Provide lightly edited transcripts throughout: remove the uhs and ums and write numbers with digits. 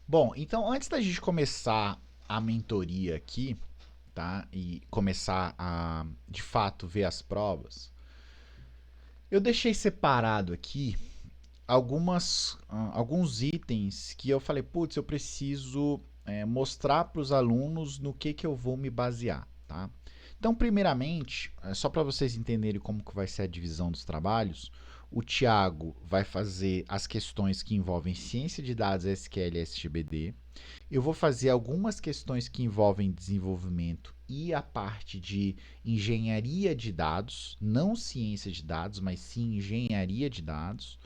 Bom, então antes da gente começar a mentoria aqui, tá? E começar a, de fato, ver as provas, eu deixei separado aqui alguns itens que eu falei, putz, eu preciso mostrar para os alunos no que eu vou me basear, tá? Então, primeiramente, só para vocês entenderem como que vai ser a divisão dos trabalhos, o Tiago vai fazer as questões que envolvem ciência de dados, SQL e SGBD. Eu vou fazer algumas questões que envolvem desenvolvimento e a parte de engenharia de dados, não ciência de dados, mas sim engenharia de dados.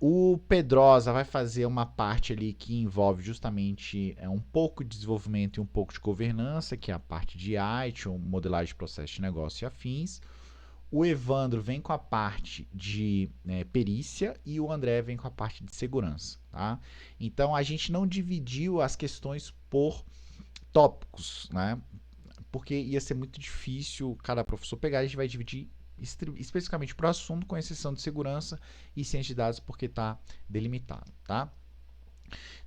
O Pedrosa vai fazer uma parte ali que envolve justamente um pouco de desenvolvimento e um pouco de governança, que é a parte de IT, ou modelagem de processo de negócio e afins. O Evandro vem com a parte de perícia e o André vem com a parte de segurança. Tá? Então a gente não dividiu as questões por tópicos, né? Porque ia ser muito difícil cada professor pegar. A gente vai dividir especificamente para o assunto, com exceção de segurança e ciência de dados, porque está delimitado. Tá?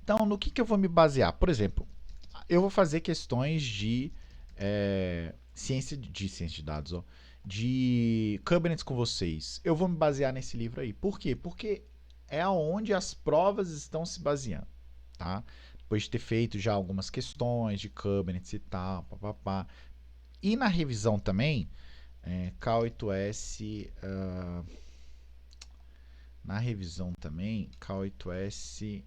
Então, no que eu vou me basear? Por exemplo, eu vou fazer questões de ciência de dados, ó, de Kubernetes com vocês. Eu vou me basear nesse livro aí. Por quê? Porque é onde as provas estão se baseando, tá? Depois de ter feito já algumas questões de Kubernetes e tal, papapá. E na revisão também, K8S, na revisão também, K8S,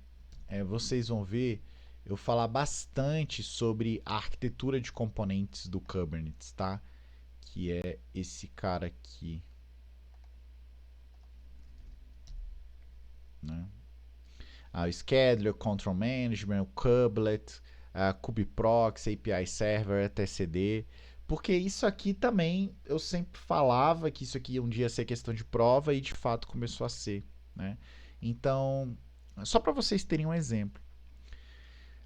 vocês vão ver eu falar bastante sobre a arquitetura de componentes do Kubernetes, tá? Que é esse cara aqui, né? O Scheduler, Control Management, o Kubelet, kubeproxy, API Server, etcd. Porque isso aqui também eu sempre falava que isso aqui um dia ia ser questão de prova e de fato começou a ser, né? Então, só para vocês terem um exemplo.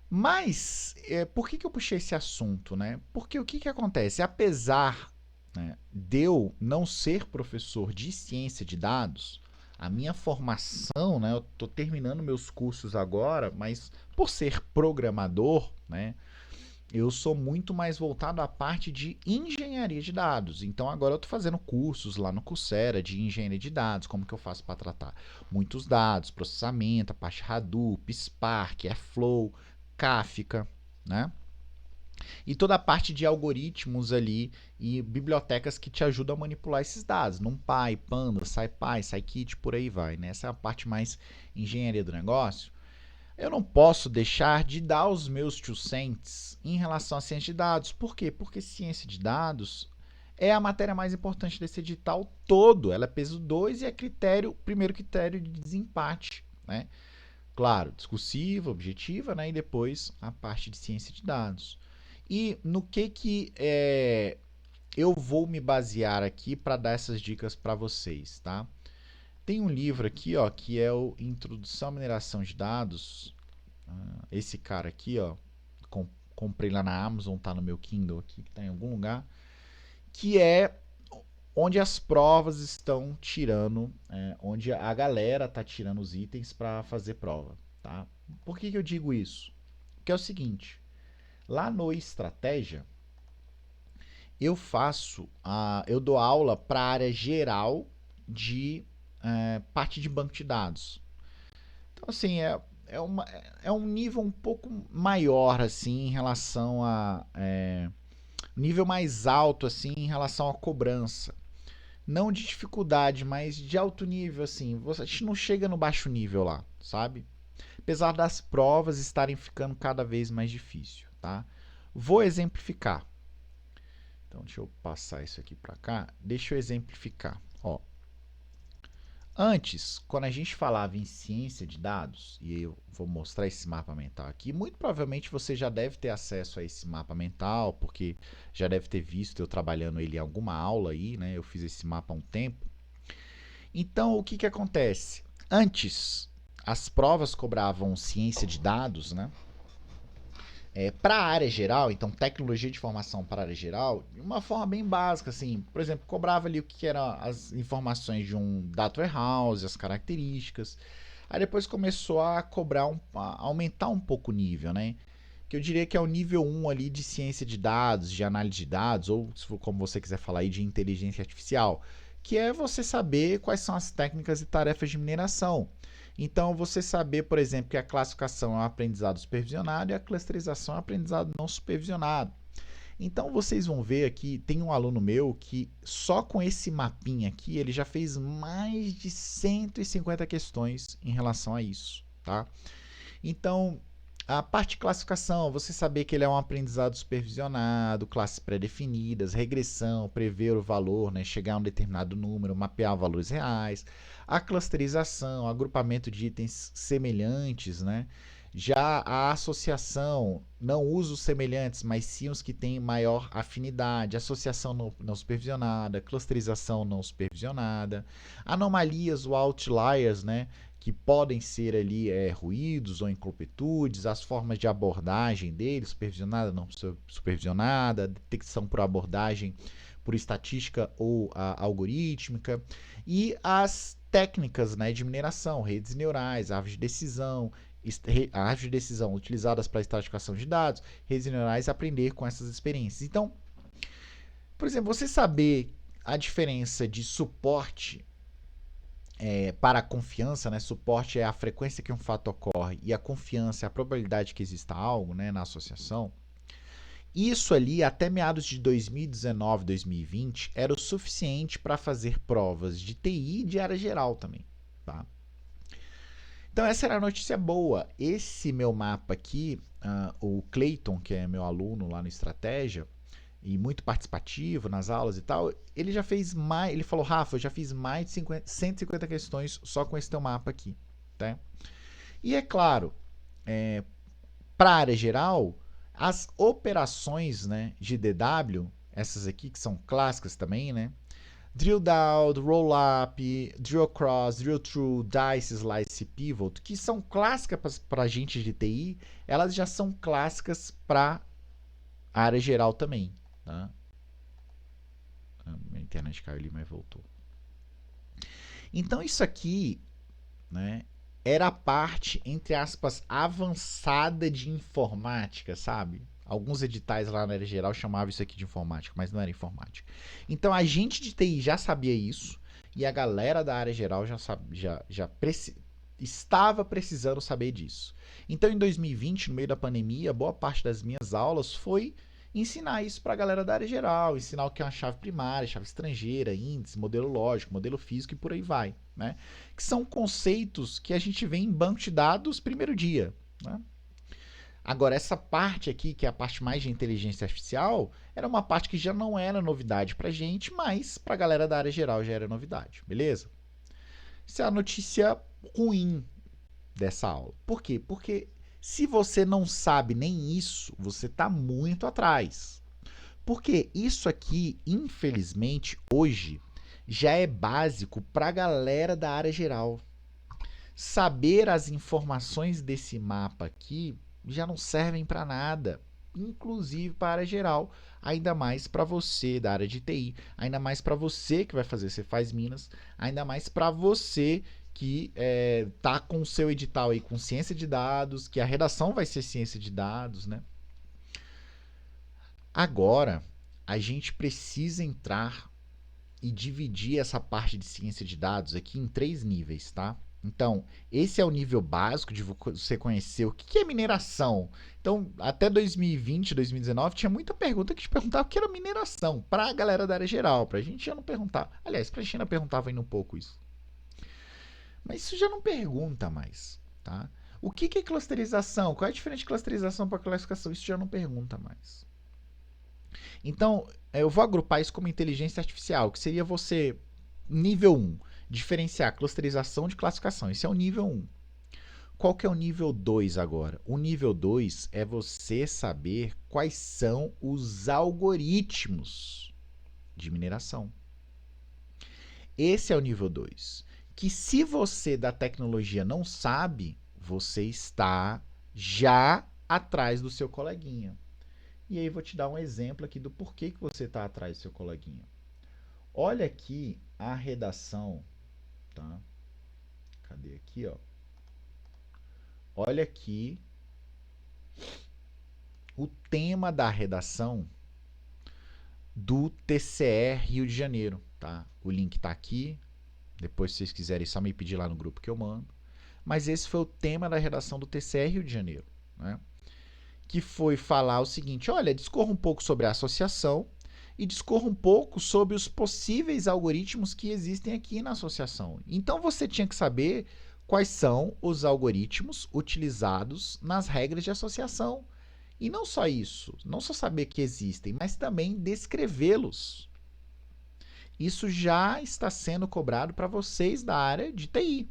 Mas, por que eu puxei esse assunto, né? Porque o que acontece? Apesar, né, de eu não ser professor de ciência de dados, a minha formação, né, eu estou terminando meus cursos agora, mas por ser programador, né, eu sou muito mais voltado à parte de engenharia de dados. Então agora eu estou fazendo cursos lá no Coursera de engenharia de dados, como que eu faço para tratar muitos dados, processamento, a parte Hadoop, Spark, Airflow, Kafka, né? E toda a parte de algoritmos ali e bibliotecas que te ajudam a manipular esses dados. NumPy, Pandas, SciPy, Scikit, por aí vai. Né? Essa é a parte mais engenharia do negócio. Eu não posso deixar de dar os meus two cents em relação à ciência de dados. Por quê? Porque ciência de dados é a matéria mais importante desse edital todo. Ela é peso 2 e é primeiro critério de desempate. Né? Claro, discursiva, objetiva, né? E depois a parte de ciência de dados. E no que eu vou me basear aqui para dar essas dicas para vocês, tá? Tem um livro aqui, ó, que é o Introdução à Mineração de Dados. Esse cara aqui, ó, comprei lá na Amazon, tá no meu Kindle aqui, que tá em algum lugar, que é onde as provas estão tirando, onde a galera tá tirando os itens para fazer prova, tá? Por que eu digo isso? Porque é o seguinte, lá no Estratégia, eu dou aula para a área geral de parte de banco de dados. Então, assim, é um nível um pouco maior, assim, em relação a... nível mais alto, assim, em relação à cobrança. Não de dificuldade, mas de alto nível, assim. A gente não chega no baixo nível lá, sabe? Apesar das provas estarem ficando cada vez mais difícil, tá? Vou exemplificar. Então, deixa eu passar isso aqui para cá. Deixa eu exemplificar. Ó, antes, quando a gente falava em ciência de dados, e eu vou mostrar esse mapa mental aqui, muito provavelmente você já deve ter acesso a esse mapa mental, porque já deve ter visto eu trabalhando ele em alguma aula aí, né? Eu fiz esse mapa há um tempo. Então, o que acontece? Antes, as provas cobravam ciência de dados, né? Para a área geral, então tecnologia de informação para a área geral, de uma forma bem básica, assim, por exemplo, cobrava ali o que eram as informações de um data warehouse, as características. Aí depois começou a cobrar, a aumentar um pouco o nível, né? Que eu diria que é o nível um ali de ciência de dados, de análise de dados, ou como você quiser falar aí, de inteligência artificial, que é você saber quais são as técnicas e tarefas de mineração. Então, você saber, por exemplo, que a classificação é um aprendizado supervisionado e a clusterização é um aprendizado não supervisionado. Então, vocês vão ver aqui, tem um aluno meu que só com esse mapinha aqui, ele já fez mais de 150 questões em relação a isso, tá? Então, a parte de classificação, você saber que ele é um aprendizado supervisionado, classes pré-definidas, regressão, prever o valor, né, chegar a um determinado número, mapear valores reais, a clusterização, agrupamento de itens semelhantes, né? Já a associação, não usos semelhantes, mas sim os que têm maior afinidade, associação não supervisionada, clusterização não supervisionada, anomalias ou outliers, né? Que podem ser ali ruídos ou incompletudes, as formas de abordagem deles, supervisionada, não supervisionada, detecção por abordagem por estatística ou algorítmica, e as técnicas, né, de mineração, redes neurais, árvores de decisão, utilizadas para estratificação de dados, redes neurais, aprender com essas experiências. Então, por exemplo, você saber a diferença de suporte para a confiança, né? Suporte é a frequência que um fato ocorre e a confiança é a probabilidade que exista algo, né, na associação. Isso ali, até meados de 2019, 2020, era o suficiente para fazer provas de TI e de área geral também, tá? Então essa era a notícia boa. Esse meu mapa aqui, o Clayton, que é meu aluno lá no Estratégia, e muito participativo nas aulas e tal, ele já fez mais, ele falou, Rafa, eu já fiz mais de 150 questões só com esse teu mapa aqui, tá? E é claro, para a área geral, as operações, né, de DW, essas aqui que são clássicas também, né? Drill down, roll up, drill across, drill through, dice, slice, pivot, que são clássicas para gente de TI, elas já são clássicas para a área geral também, tá? A internet caiu ali, mas voltou. Então isso aqui, né, era a parte, entre aspas, avançada de informática, sabe? Alguns editais lá na área geral chamavam isso aqui de informática, mas não era informática. Então a gente de TI já sabia isso e a galera da área geral estava precisando saber disso. Então em 2020, no meio da pandemia, boa parte das minhas aulas foi ensinar isso para a galera da área geral, ensinar o que é uma chave primária, chave estrangeira, índice, modelo lógico, modelo físico e por aí vai, né? Que são conceitos que a gente vê em banco de dados primeiro dia, né? Agora, essa parte aqui, que é a parte mais de inteligência artificial, era uma parte que já não era novidade pra gente, mas pra galera da área geral já era novidade, beleza? Essa é a notícia ruim dessa aula. Por quê? Porque se você não sabe nem isso, você está muito atrás. Porque isso aqui, infelizmente, hoje já é básico para a galera da área geral. Saber as informações desse mapa aqui já não servem para nada, inclusive para a área geral, ainda mais para você da área de TI, ainda mais para você que vai fazer, você faz Minas, ainda mais para você que tá com o seu edital aí com ciência de dados, que a redação vai ser ciência de dados, né? Agora, a gente precisa entrar e dividir essa parte de ciência de dados aqui em 3 níveis, tá? Então, esse é o nível básico de você conhecer o que é mineração. Então, até 2020, 2019, tinha muita pergunta que te perguntava o que era mineração, para a galera da área geral, para a gente já não perguntar. Aliás, para a gente ainda perguntava ainda um pouco isso. Mas isso já não pergunta mais, tá? O que é clusterização? Qual é a diferença de clusterização para classificação? Isso já não pergunta mais. Então, eu vou agrupar isso como inteligência artificial, que seria você, nível 1, diferenciar clusterização de classificação. Esse é o nível 1. Qual que é o nível 2 agora? O nível 2 é você saber quais são os algoritmos de mineração. Esse é o nível 2. Que se você da tecnologia não sabe, você está já atrás do seu coleguinha. E aí vou te dar um exemplo aqui do porquê que você está atrás do seu coleguinha. Olha aqui a redação, tá? Cadê aqui, ó? olha aqui o tema da redação do TCE Rio de Janeiro, tá? O link está aqui. Depois, se vocês quiserem, só me pedir lá no grupo que eu mando. Mas esse foi o tema da redação do TCE Rio de Janeiro, né? Que foi falar o seguinte: olha, discorra um pouco sobre a associação e discorra um pouco sobre os possíveis algoritmos que existem aqui na associação. Então você tinha que saber quais são os algoritmos utilizados nas regras de associação. E não só isso, não só saber que existem, mas também descrevê-los. Isso já está sendo cobrado para vocês da área de TI.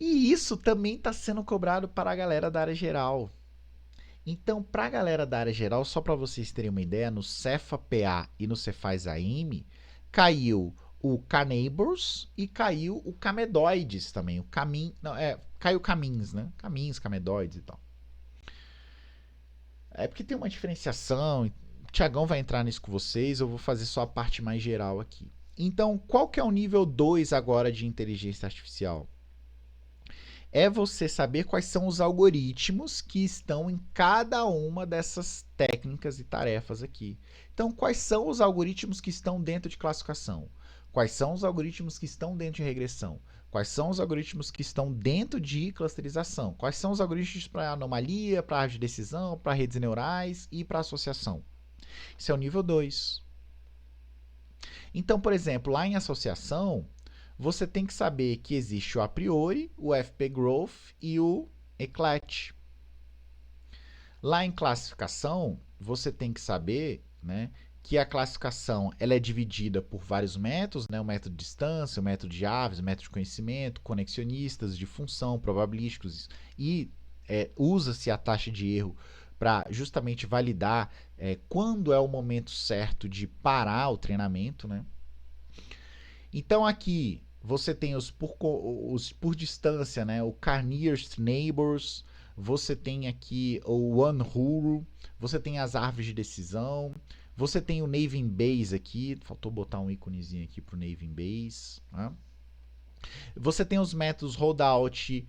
E isso também está sendo cobrado para a galera da área geral. Então, para a galera da área geral, só para vocês terem uma ideia, no Cefa PA e no Cefaz AM, caiu o Caneighbors e caiu o Camedoides também. O Camin, não, caiu Camins, né? Camins, Camedoides e tal. É porque tem uma diferenciação. O Tiagão vai entrar nisso com vocês, eu vou fazer só a parte mais geral aqui. Então, qual que é o nível 2 agora de inteligência artificial? É você saber quais são os algoritmos que estão em cada uma dessas técnicas e tarefas aqui. Então, quais são os algoritmos que estão dentro de classificação? Quais são os algoritmos que estão dentro de regressão? Quais são os algoritmos que estão dentro de clusterização? Quais são os algoritmos para anomalia, para árvore de decisão, para redes neurais e para associação? Isso é o nível 2. Então, por exemplo, lá em associação, você tem que saber que existe o a priori, o FP Growth e o Eclat. Lá em classificação, você tem que saber, né, que a classificação ela é dividida por vários métodos, né, o método de distância, o método de aves, o método de conhecimento, conexionistas, de função, probabilísticos, e usa-se a taxa de erro para justamente validar quando é o momento certo de parar o treinamento, né? Então aqui você tem os por distância, né? O Carnear's Neighbors, você tem aqui o One Huru, você tem as árvores de decisão, você tem o Navy Base aqui, faltou botar um íconezinho aqui para o Navy Base. Né? Você tem os métodos Rollout,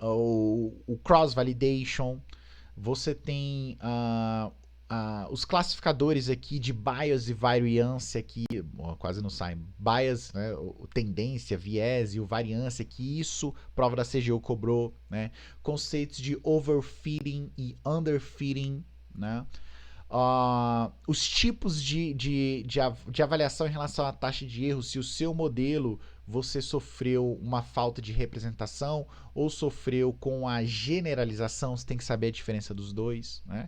o Cross Validation, você tem os classificadores aqui de bias e variância aqui, quase não sai, bias, né, tendência, viés e o variância, que isso, prova da CGU cobrou, né, conceitos de overfitting e underfitting, né, os tipos de avaliação em relação à taxa de erro, se o seu modelo você sofreu uma falta de representação ou sofreu com a generalização, você tem que saber a diferença dos dois, né?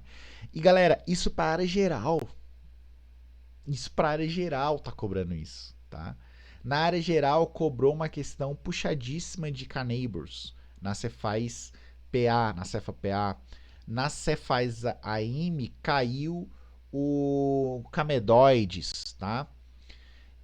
E galera, isso para a área geral. Isso para a área geral tá cobrando isso, tá? Na área geral cobrou uma questão puxadíssima de Caneighbors, na Cefaz PA, na Cefa PA. Na Cefaz AM caiu o Camedoides, tá?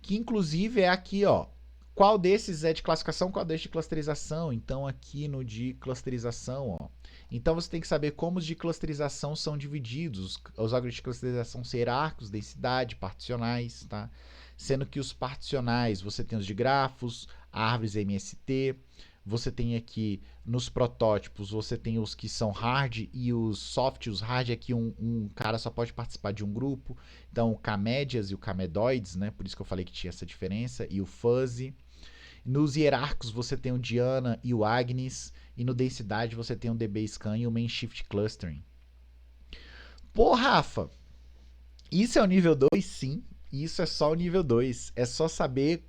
Que inclusive é aqui, ó. Qual desses é de classificação, qual desses de clusterização? Então aqui no de clusterização, ó. Então você tem que saber como os de clusterização são divididos. Os algoritmos de clusterização são hierárquicos, densidade, particionais, tá? Sendo que os particionais, você tem os de grafos, árvores MST, você tem aqui nos protótipos, você tem os que são hard e os soft. Os hard é que um cara só pode participar de um grupo. Então, o Camédias e o Camedoides, né? Por isso que eu falei que tinha essa diferença. E o Fuzzy. Nos hierárquicos, você tem o Diana e o Agnes. E no densidade, você tem o DBScan e o Main Shift Clustering. Pô, Rafa, isso é o nível 2? Sim. Isso é só o nível 2. É só saber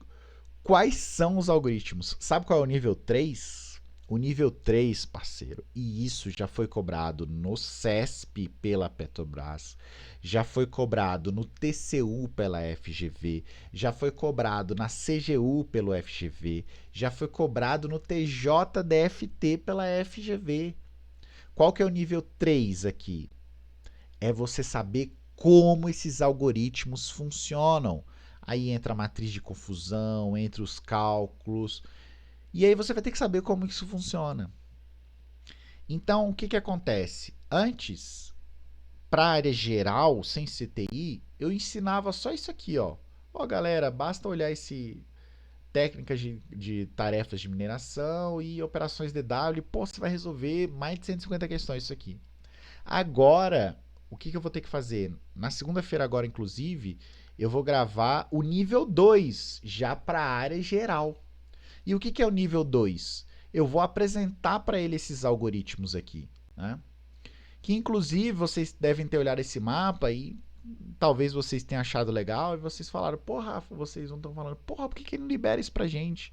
quais são os algoritmos. Sabe qual é o nível 3? O nível 3, parceiro, e isso já foi cobrado no CESP pela Petrobras, já foi cobrado no TCU pela FGV, já foi cobrado na CGU pelo FGV, já foi cobrado no TJDFT pela FGV. Qual que é o nível 3 aqui? É você saber como esses algoritmos funcionam. Aí entra a matriz de confusão, entra os cálculos. E aí você vai ter que saber como isso funciona. Então, o que acontece? Antes, para a área geral, sem CTI, eu ensinava só isso aqui, ó. Ó, galera, basta olhar técnicas de tarefas de mineração e operações DW. Pô, você vai resolver mais de 150 questões isso aqui. Agora, o que eu vou ter que fazer? Na segunda-feira agora, inclusive, eu vou gravar o nível 2, já para a área geral. E o que é o nível 2? Eu vou apresentar para ele esses algoritmos aqui, né? Que inclusive vocês devem ter olhado esse mapa e talvez vocês tenham achado legal e vocês falaram, porra, Rafa, vocês não estão falando, porra, por que ele não libera isso pra gente?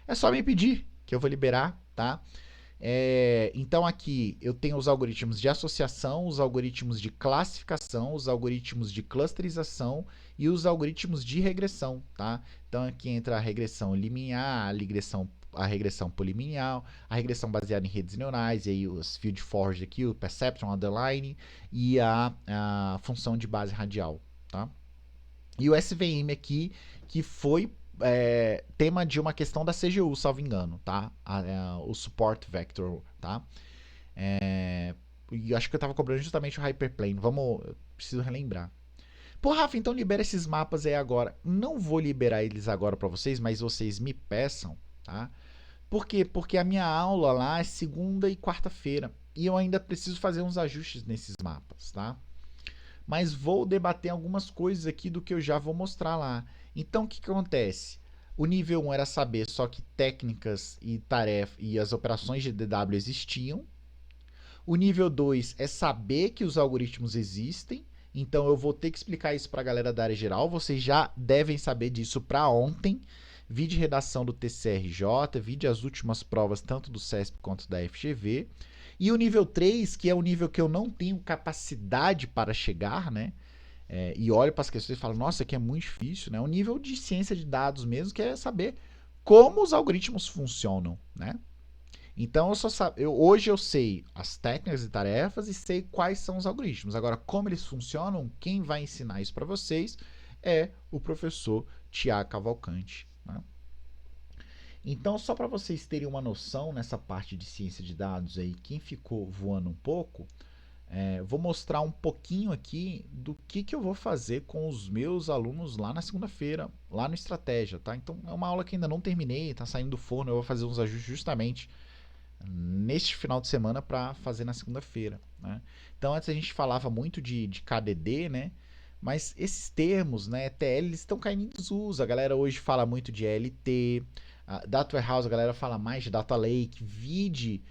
É só me pedir que eu vou liberar, tá? Então aqui eu tenho os algoritmos de associação, os algoritmos de classificação, os algoritmos de clusterização e os algoritmos de regressão, tá? Então aqui entra a regressão linear, a regressão polilinear, a regressão baseada em redes neurais, e aí os feed forward aqui, o perceptron underline e a função de base radial, tá? E o SVM aqui, que foi tema de uma questão da CGU, salvo engano, tá? O support vector, tá? E acho que eu tava cobrando justamente o hyperplane. Eu preciso relembrar. Pô, Rafa, então libera esses mapas aí agora. Não vou liberar eles agora para vocês, mas vocês me peçam, tá? Por quê? Porque a minha aula lá é segunda e quarta-feira. E eu ainda preciso fazer uns ajustes nesses mapas, tá? Mas vou debater algumas coisas aqui do que eu já vou mostrar lá. Então, o que acontece? O nível 1 era saber só que técnicas e tarefas e as operações de DW existiam. O nível 2 é saber que os algoritmos existem. Então, eu vou ter que explicar isso para a galera da área geral. Vocês já devem saber disso para ontem. Vi de redação do TCRJ, vi de as últimas provas tanto do CESP quanto da FGV. E o nível 3, que é o nível que eu não tenho capacidade para chegar, né? E olho para as questões e falo, nossa, aqui é muito difícil, né? O nível de ciência de dados mesmo, que é saber como os algoritmos funcionam, né? Então, hoje eu sei as técnicas e tarefas e sei quais são os algoritmos. Agora, como eles funcionam, quem vai ensinar isso para vocês é o professor Tiago Cavalcante, né? Então, só para vocês terem uma noção nessa parte de ciência de dados aí, quem ficou voando um pouco, vou mostrar um pouquinho aqui do que eu vou fazer com os meus alunos lá na segunda-feira, lá no Estratégia, tá? Então, é uma aula que ainda não terminei, tá saindo do forno, eu vou fazer uns ajustes justamente neste final de semana para fazer na segunda-feira, né? Então, antes a gente falava muito de KDD, né? Mas esses termos, né, TL, eles estão caindo em desuso. A galera hoje fala muito de ELT, Data Warehouse, a galera fala mais de Data Lake, vide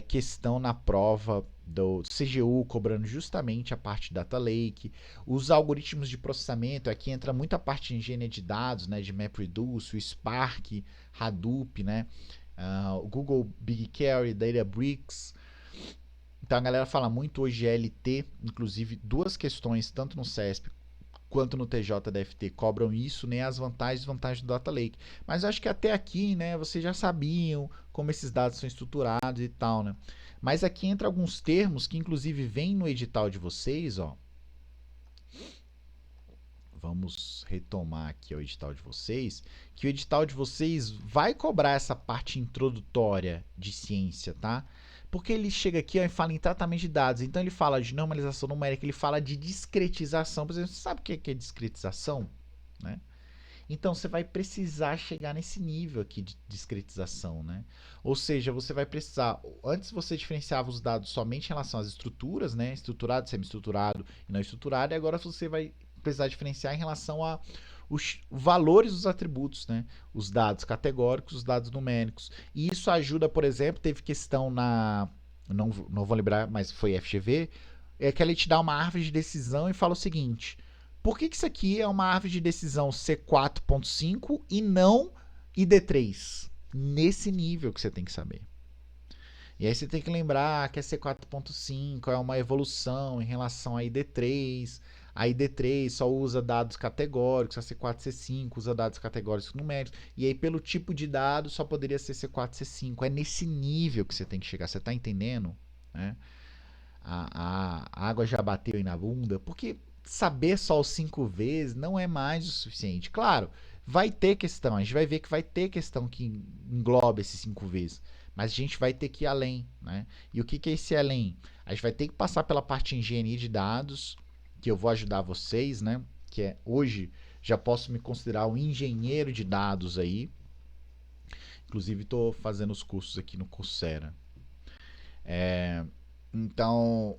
questão na prova do CGU cobrando justamente a parte de Data Lake, os algoritmos de processamento, aqui entra muita parte de engenharia de dados, né, de MapReduce, o Spark, Hadoop, né, o Google BigQuery, Databricks. Então a galera fala muito hoje de ELT, inclusive duas questões, tanto no CESP quanto no TJ da FT cobram isso, nem as vantagens e desvantagens do Data Lake. Mas eu acho que até aqui, né, vocês já sabiam como esses dados são estruturados e tal, né? Mas aqui entra alguns termos que inclusive vêm no edital de vocês, ó. Vamos retomar aqui o edital de vocês, que o edital de vocês vai cobrar essa parte introdutória de ciência, tá? Porque ele chega aqui, ó, e fala em tratamento de dados. Então ele fala de normalização numérica, ele fala de discretização. Por exemplo, você sabe o que é discretização? Né? Então você vai precisar chegar nesse nível aqui de discretização, né? Ou seja, você vai precisar. Antes você diferenciava os dados somente em relação às estruturas, né? Estruturado, semi-estruturado e não estruturado, e agora você vai precisar diferenciar em relação a os valores dos atributos, né? Os dados categóricos, os dados numéricos. E isso ajuda, por exemplo, teve questão na. Não vou lembrar, mas foi FGV, que ela te dá uma árvore de decisão e fala o seguinte: por que isso aqui é uma árvore de decisão C4.5 e não ID3? Nesse nível que você tem que saber. E aí você tem que lembrar que a C4.5 é uma evolução em relação a ID3. A ID3 só usa dados categóricos, a C4 C5 usa dados categóricos numéricos, e aí pelo tipo de dado só poderia ser C4 C5. É nesse nível que você tem que chegar, você está entendendo? Né? A água já bateu aí na bunda, porque saber só os 5 vezes não é mais o suficiente. Claro, vai ter questão, a gente vai ver que vai ter questão que engloba esses 5 vezes, mas a gente vai ter que ir além, né? E o que é esse além? A gente vai ter que passar pela parte de engenharia de dados, que eu vou ajudar vocês, né? Que é hoje já posso me considerar um engenheiro de dados aí, Inclusive, estou fazendo os cursos aqui no Coursera. Então,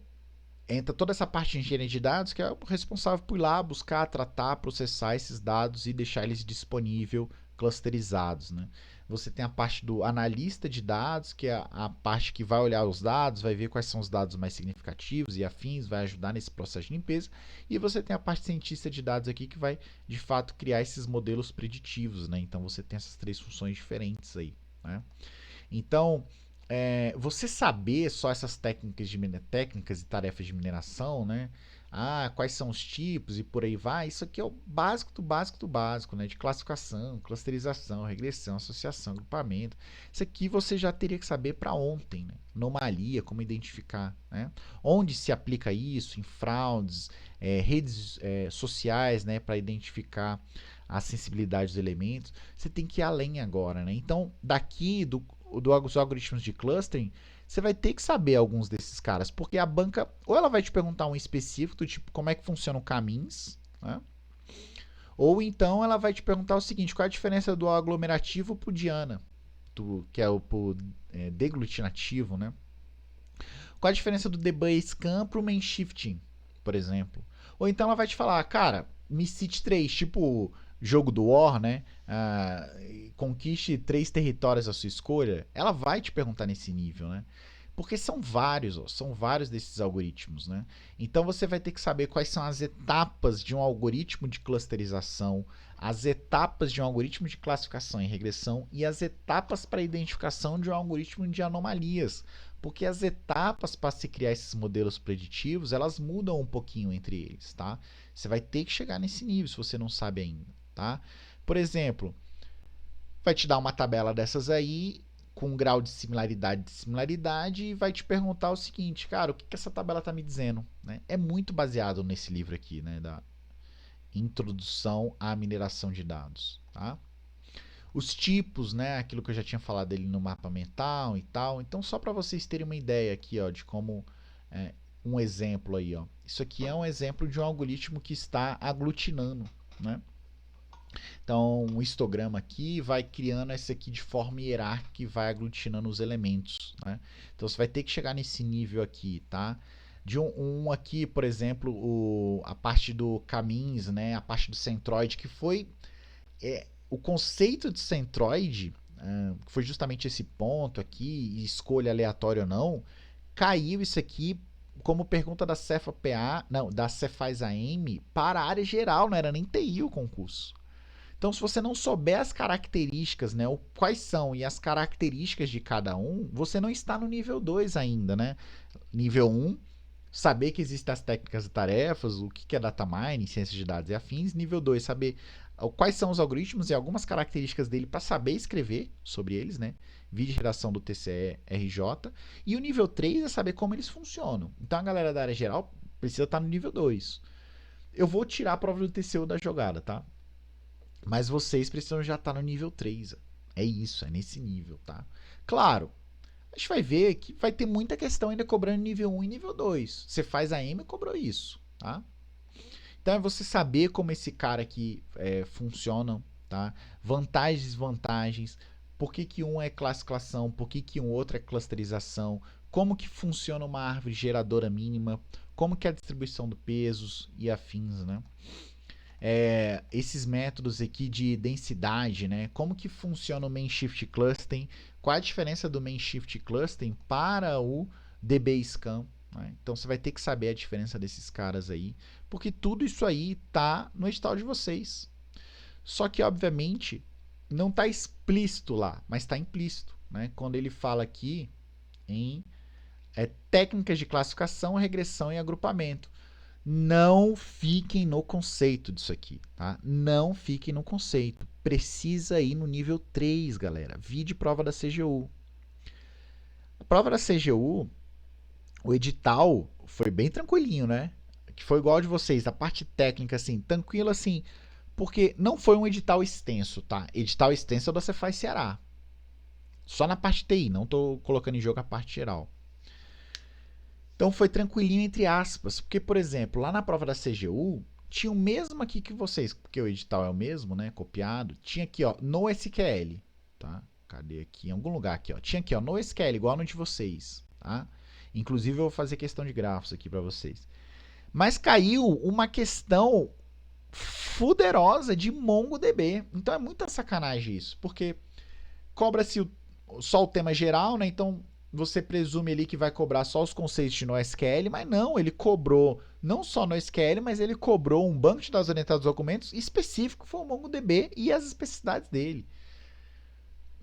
entra toda essa parte de engenharia de dados, que é o responsável por ir lá buscar, tratar, processar esses dados e deixar eles disponível, clusterizados, né? Você tem a parte do analista de dados, que é a parte que vai olhar os dados, vai ver quais são os dados mais significativos e afins, vai ajudar nesse processo de limpeza. E você tem a parte cientista de dados aqui, que vai, de fato, criar esses modelos preditivos, né? Então, você tem essas três funções diferentes aí, né? Então, você saber só essas técnicas e tarefas de mineração, né? Ah, quais são os tipos e por aí vai. Isso aqui é o básico do básico do básico, né? De classificação, clusterização, regressão, associação, agrupamento. Isso aqui você já teria que saber para ontem, né? Anomalia, como identificar, né? Onde se aplica isso, em fraudes, redes sociais, né? Para identificar a sensibilidade dos elementos. Você tem que ir além agora, né? Então, daqui dos algoritmos de clustering, você vai ter que saber alguns desses caras, porque a banca, ou ela vai te perguntar um específico, do tipo, como é que funciona o caminhos, né? Ou então ela vai te perguntar o seguinte, qual é a diferença do aglomerativo pro Diana, que é o deglutinativo, né? Qual a diferença do debug-scan pro main shifting, por exemplo? Ou então ela vai te falar, cara, me cite 3, tipo jogo do War, né? Conquiste 3 territórios à sua escolha. Ela vai te perguntar nesse nível, né? Porque são vários desses algoritmos, né? Então você vai ter que saber quais são as etapas de um algoritmo de clusterização, as etapas de um algoritmo de classificação e regressão e as etapas para identificação de um algoritmo de anomalias. Porque as etapas para se criar esses modelos preditivos, elas mudam um pouquinho entre eles, tá? Você vai ter que chegar nesse nível se você não sabe ainda, tá? Por exemplo, vai te dar uma tabela dessas aí com um grau de similaridade e vai te perguntar o seguinte, cara, o que essa tabela está me dizendo? Né? É muito baseado nesse livro aqui, né, da Introdução à Mineração de Dados, tá? Os tipos, né, aquilo que eu já tinha falado dele no mapa mental e tal. Então, só para vocês terem uma ideia aqui, ó, de como um exemplo aí, ó. Isso aqui é um exemplo de um algoritmo que está aglutinando, né? Então, um histograma aqui vai criando esse aqui de forma hierárquica e vai aglutinando os elementos, né? Então, você vai ter que chegar nesse nível aqui, tá? De um aqui, por exemplo, a parte do caminhos, né? A parte do centroide, que foi o conceito de centroide, que foi justamente esse ponto aqui, escolha aleatória ou não, caiu isso aqui como pergunta da Cefa-PA, não, da Cefaz-AM para a área geral, não era nem TI o concurso. Então, se você não souber as características, né, quais são e as características de cada um, você não está no nível 2 ainda, né? Nível 1, saber que existem as técnicas e tarefas, o que é data mining, ciências de dados e afins. Nível 2, saber quais são os algoritmos e algumas características dele para saber escrever sobre eles, né? Vídeo geração do TCE-RJ. E o nível 3 é saber como eles funcionam. Então, a galera da área geral precisa estar no nível 2. Eu vou tirar a prova do TCU da jogada, tá? Mas vocês precisam já estar no nível 3. É isso, é nesse nível, tá? Claro, a gente vai ver que vai ter muita questão ainda cobrando nível 1 e nível 2. Você faz a M e cobrou isso, tá? Então é você saber como esse cara aqui funciona, tá? Vantagens e desvantagens. Por que um é classificação, por que um outro é clusterização, como que funciona uma árvore geradora mínima, como que é a distribuição de pesos e afins, né? Esses métodos aqui de densidade, né? Como que funciona o main shift clustering, qual a diferença do main shift clustering para o dbScan, né? Então você vai ter que saber a diferença desses caras aí, porque tudo isso aí tá no edital de vocês. Só que obviamente não está explícito lá, mas está implícito, né? Quando ele fala aqui em técnicas de classificação, regressão e agrupamento. Não fiquem no conceito disso aqui, tá? Não fiquem no conceito. Precisa ir no nível 3, galera. Vide prova da CGU. A prova da CGU, o edital foi bem tranquilinho, né? Que foi igual de vocês. A parte técnica, assim, tranquilo, assim, porque não foi um edital extenso, tá? Edital extenso é o da Cefaz Ceará. Só na parte TI, não tô colocando em jogo a parte geral. Então foi tranquilinho entre aspas, porque, por exemplo, lá na prova da CGU, tinha o mesmo aqui que vocês, porque o edital é o mesmo, né, copiado, tinha aqui, ó, no SQL, tá? Cadê aqui? Em algum lugar aqui, ó. Tinha aqui, ó, NoSQL, igual no de vocês, tá? Inclusive eu vou fazer questão de grafos aqui para vocês. Mas caiu uma questão fuderosa de MongoDB. Então é muita sacanagem isso, porque cobra-se só o tema geral, né? Então você presume ali que vai cobrar só os conceitos de NoSQL, mas não, ele cobrou não só NoSQL, mas ele cobrou um banco de dados orientados a documentos específico, foi o MongoDB e as especificidades dele.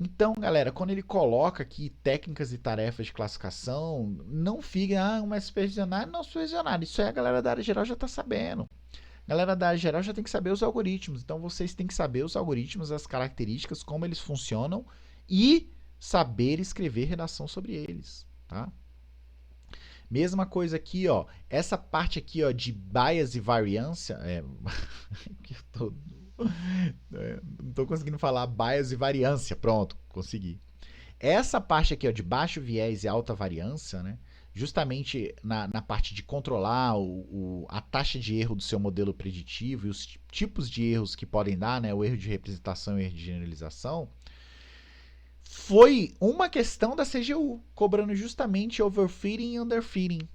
Então, galera, quando ele coloca aqui técnicas e tarefas de classificação, não fica, uma supervisionária, não supervisionária. Isso aí a galera da área geral já está sabendo. A galera da área geral já tem que saber os algoritmos. Então, vocês têm que saber os algoritmos, as características, como eles funcionam e saber escrever redação sobre eles, tá? Mesma coisa aqui, ó. Essa parte aqui, ó, de bias e variância, não estou conseguindo falar bias e variância. Pronto, consegui. Essa parte aqui, ó, de baixo viés e alta variância, né? Justamente na parte de controlar a taxa de erro do seu modelo preditivo e os tipos de erros que podem dar, né? O erro de representação e o erro de generalização, foi uma questão da CGU, cobrando justamente overfitting e underfitting.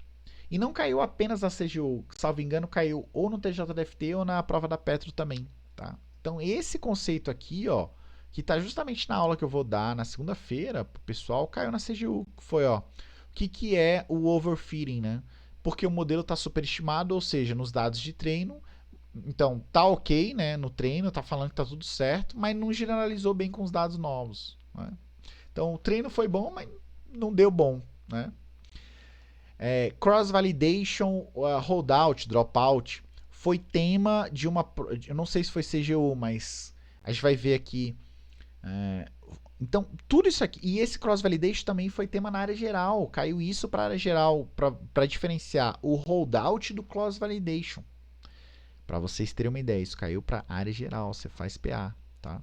E não caiu apenas na CGU, salvo engano, caiu ou no TJDFT ou na prova da Petro também, tá? Então esse conceito aqui, ó, que está justamente na aula que eu vou dar na segunda-feira pro pessoal, caiu na CGU, que foi, ó, o que é o overfitting, né? Porque o modelo está superestimado, ou seja, nos dados de treino, então tá ok, né, no treino, tá falando que tá tudo certo, mas não generalizou bem com os dados novos, né? Então o treino foi bom, mas não deu bom, né? Cross-validation, holdout, dropout, foi tema de uma... Eu não sei se foi CGU, mas a gente vai ver aqui. Então, tudo isso aqui... E esse cross-validation também foi tema na área geral. Caiu isso para a área geral, para diferenciar o holdout do cross-validation. Para vocês terem uma ideia, isso caiu para a área geral, você faz PA, tá?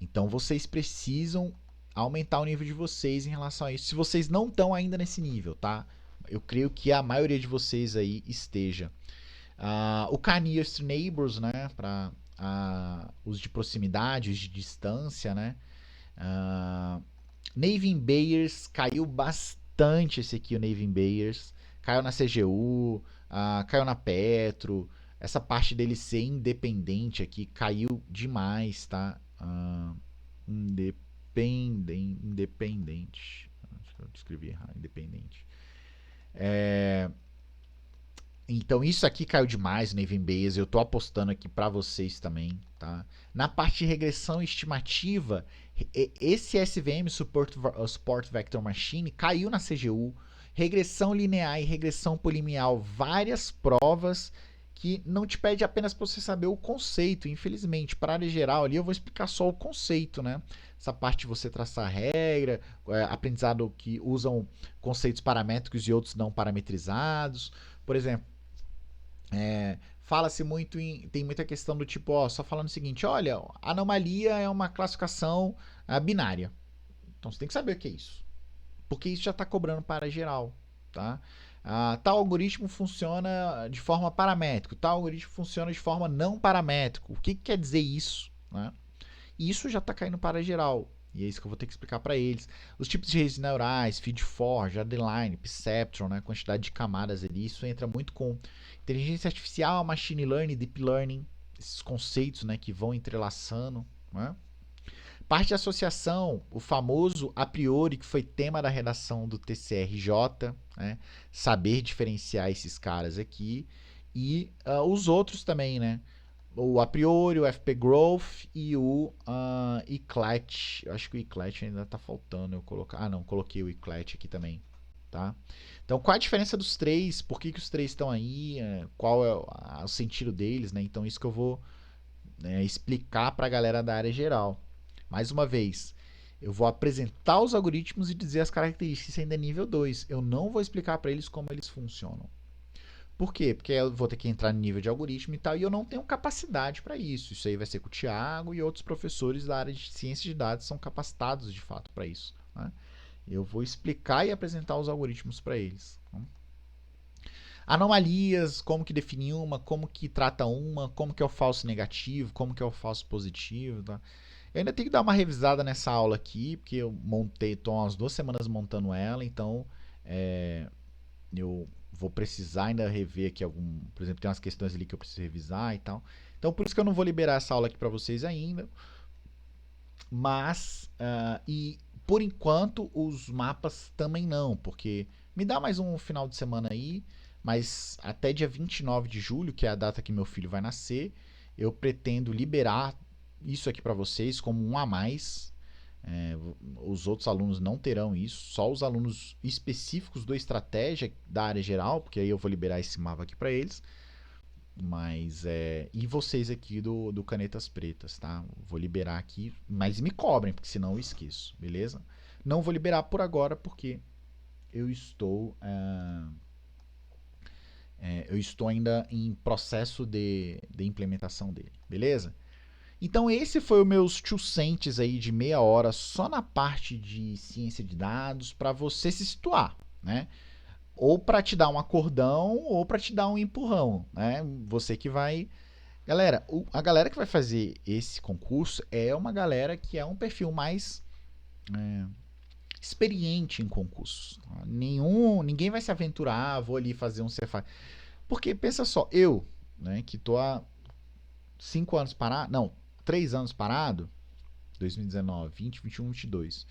Então, vocês precisam aumentar o nível de vocês em relação a isso. Se vocês não estão ainda nesse nível, tá? Eu creio que a maioria de vocês aí esteja. O Nearest Neighbors, né? Para os de proximidade, os de distância, né? Navy Bayers, caiu bastante esse aqui, o Navy Bayers. Caiu na CGU, caiu na Petro. Essa parte dele ser independente aqui caiu demais, tá? Independente. Acho que eu escrevi errado, independente. Então isso aqui caiu demais no Navy Bayes. Eu estou apostando aqui para vocês também, tá? Na parte de regressão estimativa, esse SVM Support Vector Machine caiu na CGU. Regressão linear e regressão polinomial, várias provas que não te pede apenas para você saber o conceito. Infelizmente, para a área geral ali eu vou explicar só o conceito, né? Essa parte de você traçar regra, aprendizado que usam conceitos paramétricos e outros não parametrizados. Por exemplo, fala-se muito tem muita questão do tipo, ó, só falando o seguinte, olha, anomalia é uma classificação binária. Então você tem que saber o que é isso. Porque isso já está cobrando para a área geral, tá? Tal algoritmo funciona de forma paramétrica, tal algoritmo funciona de forma não paramétrica. O que quer dizer isso, né? Isso já está caindo para a geral. E é isso que eu vou ter que explicar para eles. Os tipos de redes neurais, feed-for, Jardim, Perceptron, né? Quantidade de camadas ali. Isso entra muito com inteligência artificial, machine learning, deep learning. Esses conceitos, né, que vão entrelaçando, né? Parte de associação, o famoso a priori, que foi tema da redação do TCRJ, né? Saber diferenciar esses caras aqui. E os outros também, né? O a priori, o FP Growth e o Eclat. Eu acho que o Eclat ainda está faltando eu colocar. Não, coloquei o Eclat aqui também, tá? Então, qual a diferença dos três? Por que os três estão aí? Qual é o sentido deles, né? Então, isso que eu vou explicar para a galera da área geral. Mais uma vez, eu vou apresentar os algoritmos e dizer as características. Isso ainda é nível 2. Eu não vou explicar para eles como eles funcionam. Por quê? Porque eu vou ter que entrar no nível de algoritmo e tal, e eu não tenho capacidade para isso. Isso aí vai ser com o Thiago e outros professores da área de ciência de dados são capacitados de fato para isso, né? Eu vou explicar e apresentar os algoritmos para eles. Anomalias, como que definir uma, como que trata uma, como que é o falso negativo, como que é o falso positivo, tá? Eu ainda tenho que dar uma revisada nessa aula aqui, porque eu montei, tô há umas 2 semanas montando ela, então é, eu vou precisar ainda rever aqui algum, por exemplo, tem umas questões ali que eu preciso revisar e tal. Então por isso que eu não vou liberar essa aula aqui para vocês ainda, mas e por enquanto os mapas também não, porque me dá mais um final de semana aí, mas até dia 29 de julho, que é a data que meu filho vai nascer, eu pretendo liberar isso aqui para vocês como um a mais. Os outros alunos não terão isso, só os alunos específicos do estratégia da área geral, porque aí eu vou liberar esse mapa aqui para eles. Mas e vocês aqui do Canetas Pretas, tá? Vou liberar aqui, mas me cobrem, porque senão eu esqueço, beleza? Não vou liberar por agora porque eu estou eu estou ainda em processo de implementação dele, beleza? Então esse foi o meus 2 cents aí de meia hora só na parte de ciência de dados para você se situar, né? Ou para te dar um acordão ou para te dar um empurrão, né? Você que vai. Galera, a galera que vai fazer esse concurso é uma galera que é um perfil mais experiente em concursos. Ninguém vai se aventurar, vou ali fazer um Cefaz. Porque pensa só, eu, né, que tô há 5 anos parado, não, 3 anos parado, 2019, 20, 21, 22.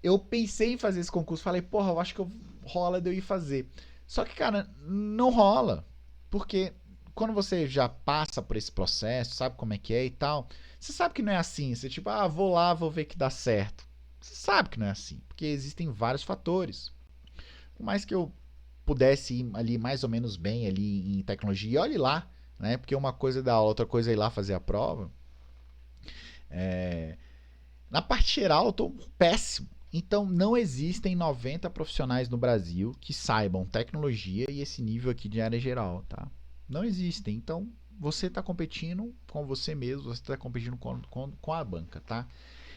Eu pensei em fazer esse concurso, falei, porra, eu acho que rola de eu ir fazer. Só que, cara, não rola. Porque quando você já passa por esse processo, sabe como é que é e tal, você sabe que não é assim. Você tipo, vou lá, vou ver que dá certo. Você sabe que não é assim, porque existem vários fatores. Por mais que eu pudesse ir ali mais ou menos bem ali em tecnologia, e olhe lá, né? Porque uma coisa é dar aula, outra coisa é ir lá fazer a prova. Na parte geral, eu tô péssimo. Então, não existem 90 profissionais no Brasil que saibam tecnologia e esse nível aqui de área geral, tá? Não existem. Então, você está competindo com você mesmo, você está competindo com a banca, tá?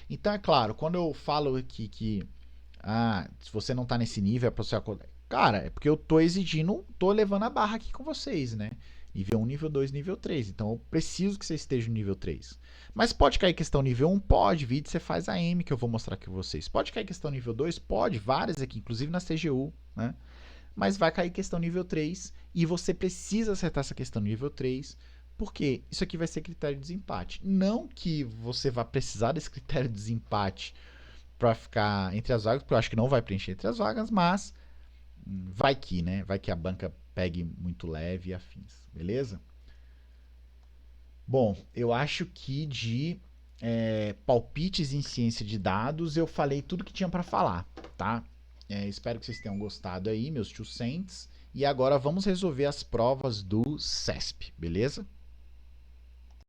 Então, é claro, quando eu falo aqui que se você não está nesse nível, é para você acordar. Cara, é porque eu tô exigindo, tô levando a barra aqui com vocês, né? Nível 1, nível 2, nível 3. Então, eu preciso que você esteja no nível 3. Mas pode cair questão nível 1? Pode. Vídeo você faz a M que eu vou mostrar aqui pra vocês. Pode cair questão nível 2? Pode. Várias aqui, inclusive na CGU, né? Mas vai cair questão nível 3 e você precisa acertar essa questão nível 3, porque isso aqui vai ser critério de desempate. Não que você vá precisar desse critério de desempate para ficar entre as vagas, porque eu acho que não vai preencher entre as vagas, mas vai que, né? Vai que a banca pegue muito leve e afins, beleza? Bom, eu acho que de palpites em ciência de dados eu falei tudo que tinha para falar, tá? Espero que vocês tenham gostado aí, meus 2 cents. E agora vamos resolver as provas do CESP, beleza?